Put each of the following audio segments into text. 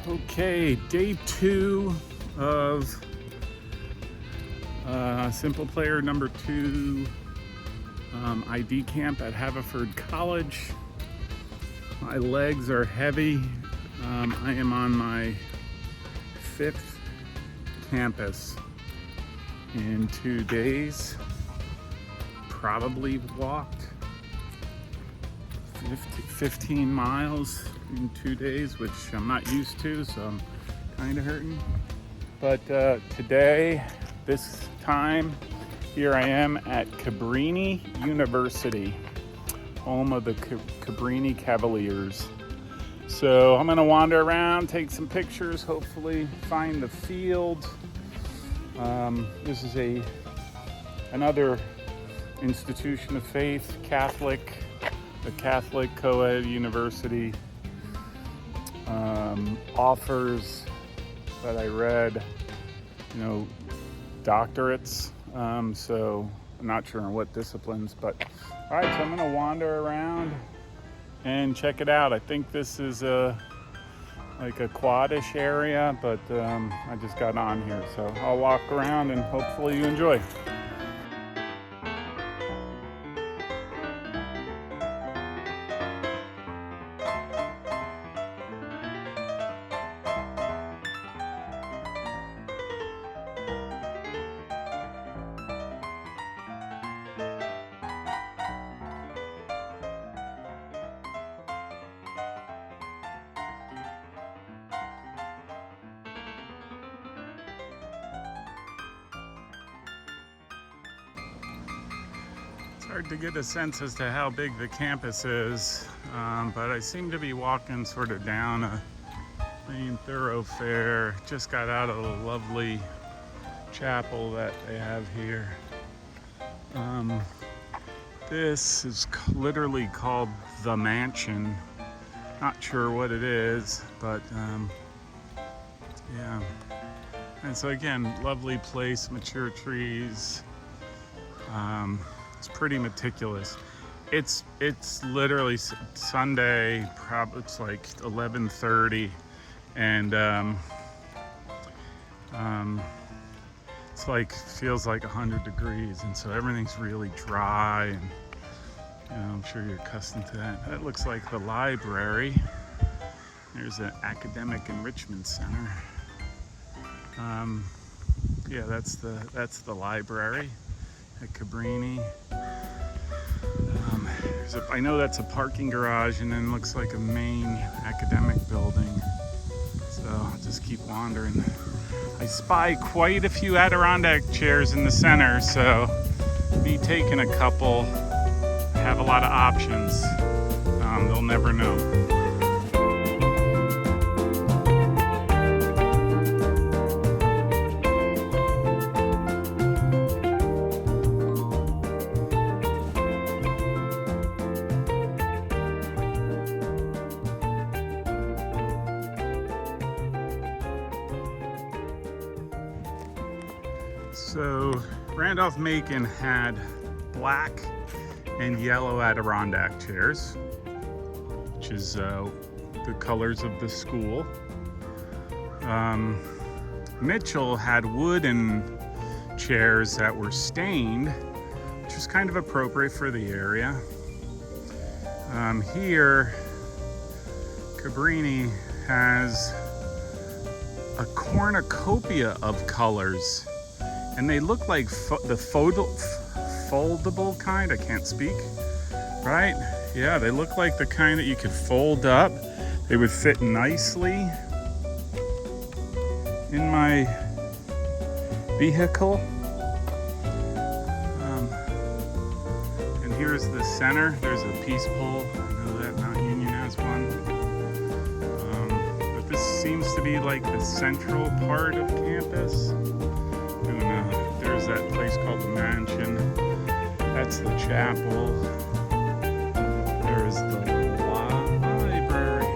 Okay, day 2 of SimplePlayer number 2 ID camp at Haverford College. My legs are heavy. I am on my 5th campus in 2 days. Probably walked 15 miles in 2 days, which I'm not used to, so I'm kind of hurting. But today, this time, here I am at Cabrini University, home of the Cabrini Cavaliers. So I'm gonna wander around, take some pictures, hopefully find the field. This is another institution of faith, Catholic, the Catholic co-ed university. Offers that I read, doctorates. So I'm not sure in what disciplines, but all right, so I'm gonna wander around and check it out. I think this is like a quad-ish area, but I just got on here, so I'll walk around and hopefully you enjoy. It's hard to get a sense as to how big the campus is, but I seem to be walking sort of down a main thoroughfare. Just got out of the lovely chapel that they have here. This is literally called the Mansion. Not sure what it is, but yeah. And so again, lovely place, mature trees. It's pretty meticulous. It's literally Sunday, it's like 11:30, and it's like feels like 100 degrees, and so everything's really dry, and I'm sure you're accustomed to that. That looks like the library. There's an academic enrichment center. Yeah, that's the library at Cabrini. I know that's a parking garage, and then looks like a main academic building. So I'll just keep wandering. I spy quite a few Adirondack chairs in the center, so me taking a couple, I have a lot of options. They'll never know. So Randolph-Macon had black and yellow Adirondack chairs, which is the colors of the school. Mitchell had wooden chairs that were stained, which is kind of appropriate for the area. Here, Cabrini has a cornucopia of colors. And they look like the foldable kind. I can't speak, right? Yeah, they look like the kind that you could fold up. They would fit nicely in my vehicle. And here's the center. There's a peace pole. I know that Mount Union has one. But this seems to be like the central part of campus. There's that place called the Mansion. That's the chapel. There's the library.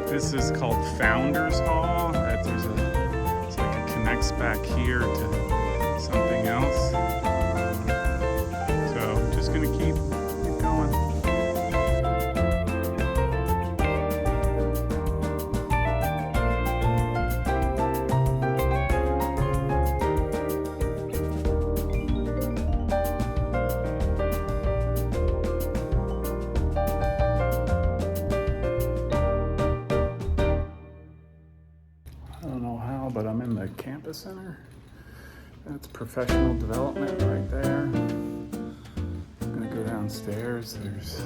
This is called Founders Hall. It's like it connects back here to something else. So I'm just gonna keep going. the campus center. That's professional development right there. I'm gonna go downstairs. There's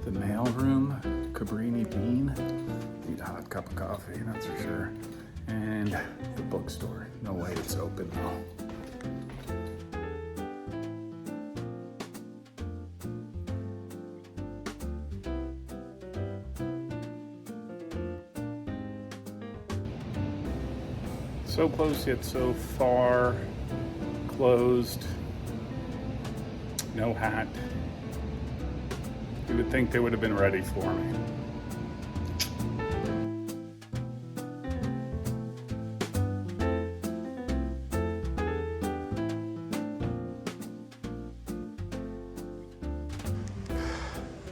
the mail room, Cabrini Bean. Need a hot cup of coffee, that's for sure. And the bookstore. No way it's open though. So close yet so far. Closed. No hat. You would think they would have been ready for me.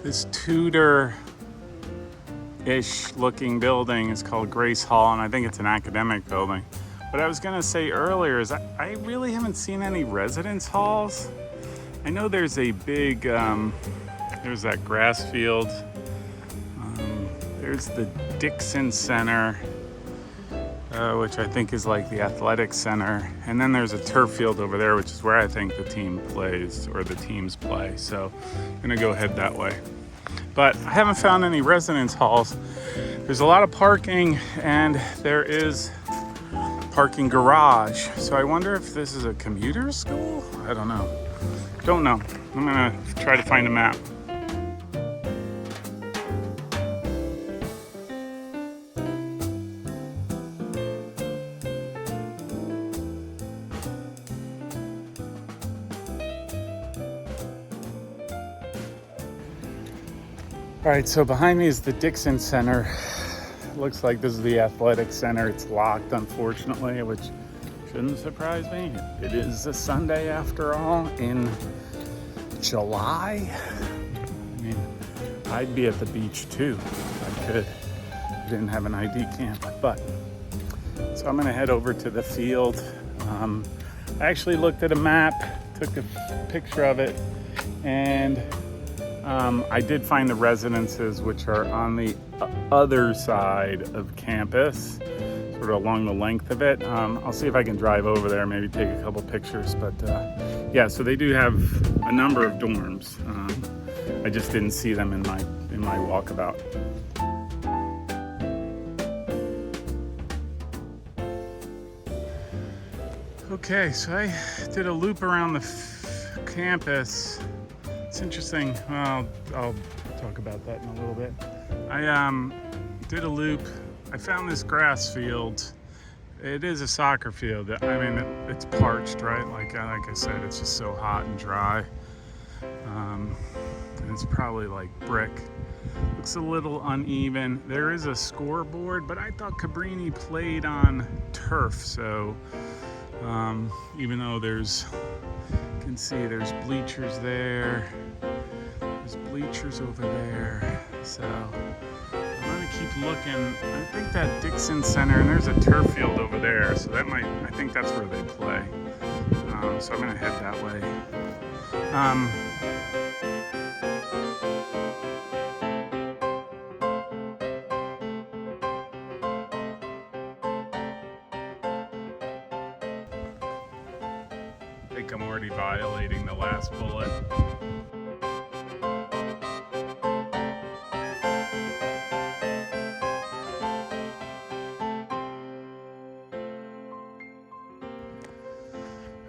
This Tudor-ish looking building is called Grace Hall, and I think it's an academic building. What I was gonna say earlier is I really haven't seen any residence halls. I know there's a big, there's that grass field. There's the Dixon Center, which I think is like the athletic center. And then there's a turf field over there, which is where I think the team plays, or the teams play. So I'm gonna go head that way. But I haven't found any residence halls. There's a lot of parking, and there is parking garage. So I wonder if this is a commuter school? I don't know. Don't know. I'm gonna try to find a map. All right, so behind me is the Dixon Center. Looks like this is the athletic center. It's locked, unfortunately, which shouldn't surprise me. It is a Sunday after all in July. I mean, I'd be at the beach too if I could. I didn't have an ID camp, but so I'm gonna head over to the field. I actually looked at a map, took a picture of it, and I did find the residences, which are on the other side of campus, sort of along the length of it. I'll see if I can drive over there, maybe take a couple pictures. But yeah, so they do have a number of dorms. I just didn't see them in my walkabout. Okay, so I did a loop around the campus. It's interesting. Well, I'll talk about that in a little bit. I did a loop. I found this grass field. It is a soccer field. I mean, it's parched, right? Like I said, it's just so hot and dry. And it's probably like brick. Looks a little uneven. There is a scoreboard, but I thought Cabrini played on turf. So even though you can see there's bleachers there. There's bleachers over there. So I'm gonna keep looking. I think that Dixon Center, and there's a turf field over there. So I think that's where they play. So I'm gonna head that way. I think I'm already violating the last bullet.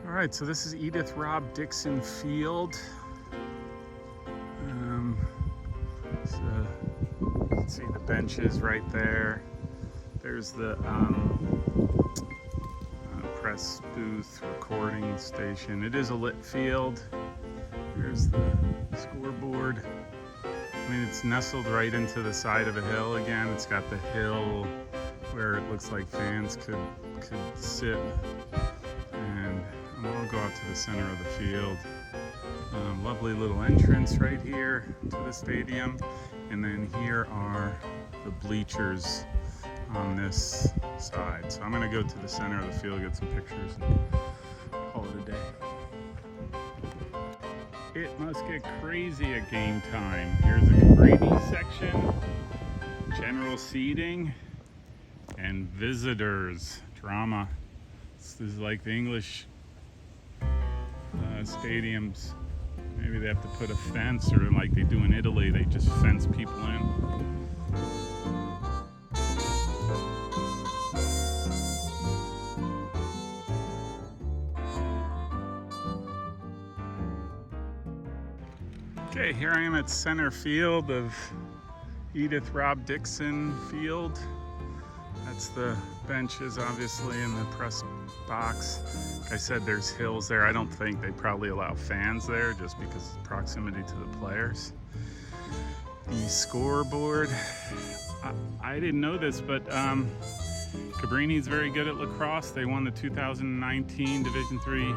All right, so this is Edith Robb Dixon Field. So you can see the benches right there. There's the press booth, recording station. It is a lit field. Here's the scoreboard. I mean, it's nestled right into the side of a hill again. It's got the hill where it looks like fans could sit. And I'll go out to the center of the field. Lovely little entrance right here to the stadium. And then here are the bleachers on this side. So I'm gonna go to the center of the field, get some pictures, and call it a day. It must get crazy at game time. Here's the Cabrini section, general seating, and visitors. drama. This is like the English stadiums. Maybe they have to put a fence, or like they do in Italy, they just fence people in. Okay, here I am at center field of Edith Dixon Field. That's the benches, obviously, in the press box. Like I said, there's hills there. I don't think they probably allow fans there just because of proximity to the players. The scoreboard, I didn't know this, but Cabrini is very good at lacrosse. They won the 2019 Division III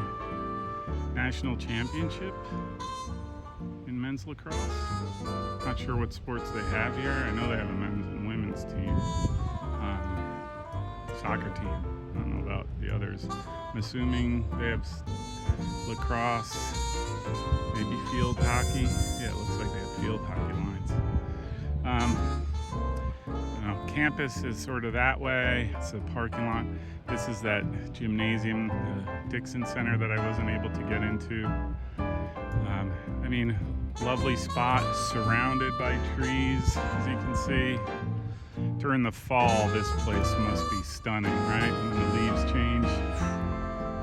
National Championship in men's lacrosse. Not sure what sports they have here. I know they have a men's and women's team. Soccer team. I don't know about the others. I'm assuming they have lacrosse, maybe field hockey. Yeah, it looks like they have field hockey lines. Campus is sort of that way. It's a parking lot. This is that gymnasium, the Dixon Center, that I wasn't able to get into. I mean, lovely spot, surrounded by trees, as you can see. During the fall, this place must be stunning, right? When the leaves change,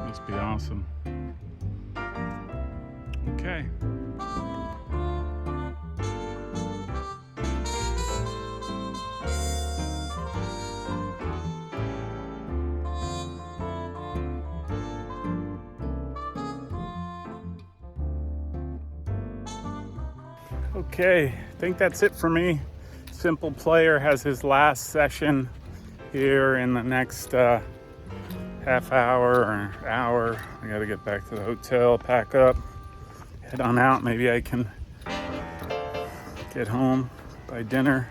must be awesome. Okay. Okay, I think that's it for me. SimplePlayer has his last session here in the next half hour or hour. I gotta get back to the hotel, pack up, head on out. Maybe I can get home by dinner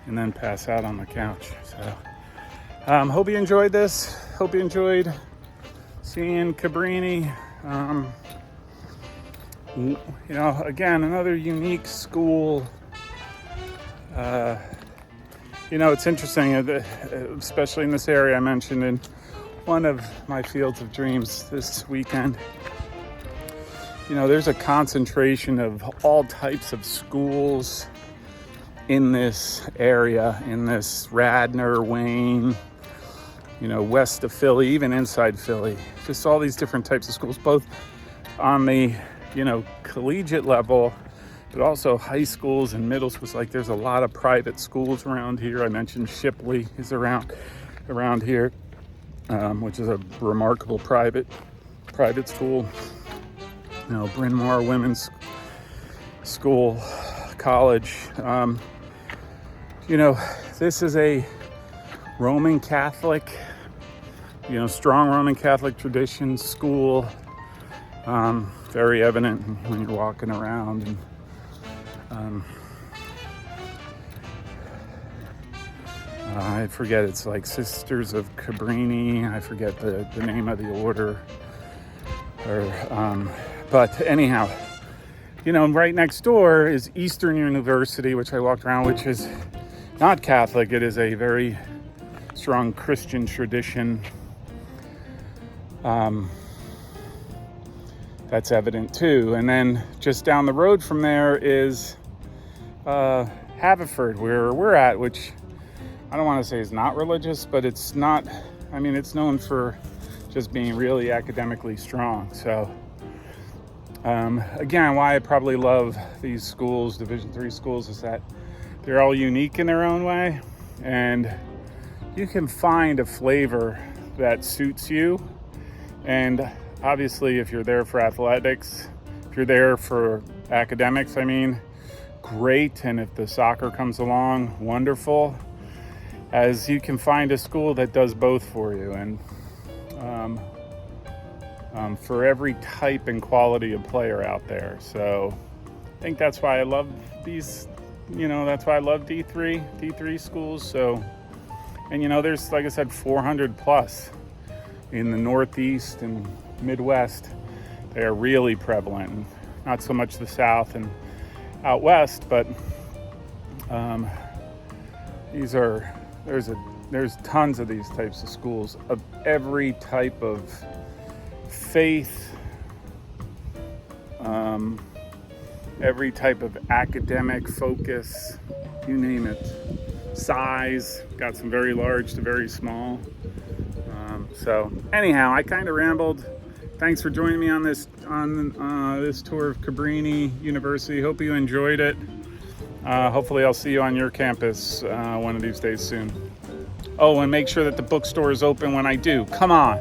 and then pass out on the couch. So hope you enjoyed this. Hope you enjoyed seeing Cabrini. Again, another unique school. It's interesting, especially in this area I mentioned in one of my fields of dreams this weekend. There's a concentration of all types of schools in this area, in this Radnor, Wayne, west of Philly, even inside Philly. Just all these different types of schools, both on the, collegiate level, but also high schools and middle schools. Like, there's a lot of private schools around here. I mentioned Shipley is around here, which is a remarkable private school. Bryn Mawr Women's School, College. This is a Roman Catholic, strong Roman Catholic tradition school. Very evident when you're walking around. And I forget, it's like Sisters of Cabrini. I forget the name of the order. But anyhow, right next door is Eastern University, which I walked around, which is not Catholic. It is a very strong Christian tradition. That's evident too. And then just down the road from there is Haverford, where we're at, which I don't want to say is not religious, but it's not, it's known for just being really academically strong. So again, why I probably love these schools, Division III schools, is that they're all unique in their own way, and you can find a flavor that suits you. And obviously, if you're there for athletics, if you're there for academics, great. And if the soccer comes along, wonderful. As you can find a school that does both for you. And for every type and quality of player out there. So I think that's why I love these, that's why I love D3 schools. So, and there's, like I said, 400 plus in the Northeast and Midwest. They are really prevalent. Not so much the South and out West, but there's a there's tons of these types of schools of every type of faith, every type of academic focus, you name it, size. Got some very large to very small. So anyhow, I kind of rambled. Thanks for joining me on this tour of Cabrini University. Hope you enjoyed it. Hopefully I'll see you on your campus one of these days soon. Oh, and make sure that the bookstore is open when I do. Come on.